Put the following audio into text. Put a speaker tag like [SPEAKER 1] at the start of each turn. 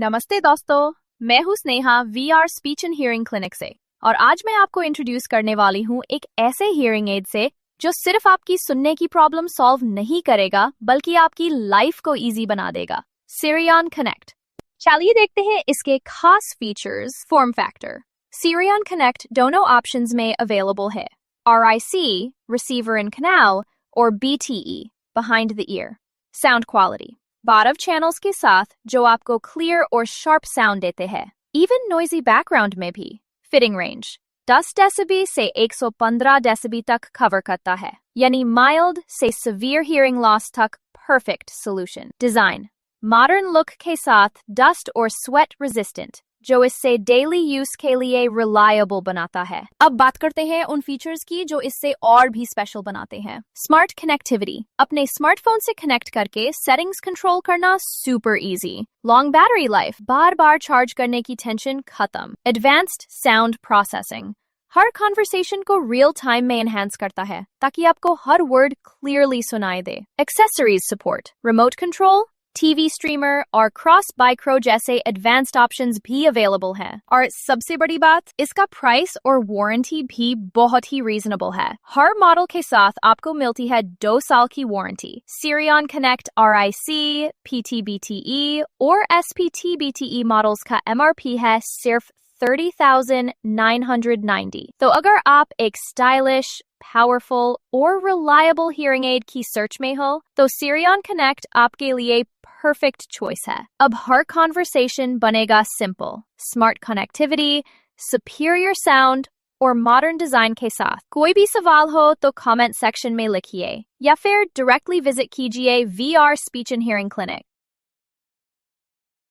[SPEAKER 1] नमस्ते दोस्तों, मैं हूँ Sneha VR speech and hearing clinic से और आज मैं आपको इंट्रोड्यूस करने वाली हूँ एक ऐसे हियरिंग एड से जो सिर्फ आपकी सुनने की प्रॉब्लम सॉल्व नहीं करेगा बल्कि आपकी लाइफ को इजी बना देगा। Sirion Connect। चलिए देखते हैं इसके खास features. Form factor. Sirion Connect दोनों ऑप्शंस में अवेलेबल है, RIC रिसीवर इन कैनाल और BTE behind the year. Sound quality 12 channels के साथ जो आपको क्लियर और शार्प साउंड देते हैं, इवन नॉइजी बैकग्राउंड में भी। फिटिंग रेंज 10 डेसिबी से 115 डेसिबी तक कवर करता है, यानी माइल्ड से सीवियर हियरिंग लॉस तक perfect solution. Design modern look के साथ डस्ट और स्वेट रेजिस्टेंट, जो इससे डेली यूज के लिए रिलायबल बनाता है। अब बात करते हैं उन फीचर्स की जो इससे और भी स्पेशल बनाते हैं। स्मार्ट कनेक्टिविटी, अपने स्मार्टफोन से कनेक्ट करके सेटिंग्स कंट्रोल करना super easy. Long battery life, बार बार चार्ज करने की टेंशन खत्म। एडवांस्ड साउंड प्रोसेसिंग, हर कॉन्वर्सेशन को रियल टाइम में एनहांस करता है ताकि आपको हर वर्ड क्लियरली सुनाई दे। Accessories support, remote control, TV streamer और क्रॉस बाइक्रो जैसे एडवांस्ड ऑप्शंस भी अवेलेबल हैं। और सबसे बड़ी बात, इसका प्राइस और वारंटी भी बहुत ही रीजनेबल है। हर मॉडल के साथ आपको मिलती है 2 साल की warranty. Sirion Connect RIC, PTBTE और SPTBTE मॉडल्स का MRP है सिर्फ 30,990। तो अगर आप एक स्टाइलिश, पावरफुल और रिलायबल हियरिंग एड की सर्च में हो, तो Sirion Connect आपके लिए परफेक्ट चॉइस है। अब हर कॉन्वर्सेशन बनेगा simple, smart connectivity, superior sound और मॉडर्न डिजाइन के साथ। कोई भी सवाल हो तो कमेंट सेक्शन में लिखिए या फिर डायरेक्टली विजिट कीजिए VR speech and hearing clinic.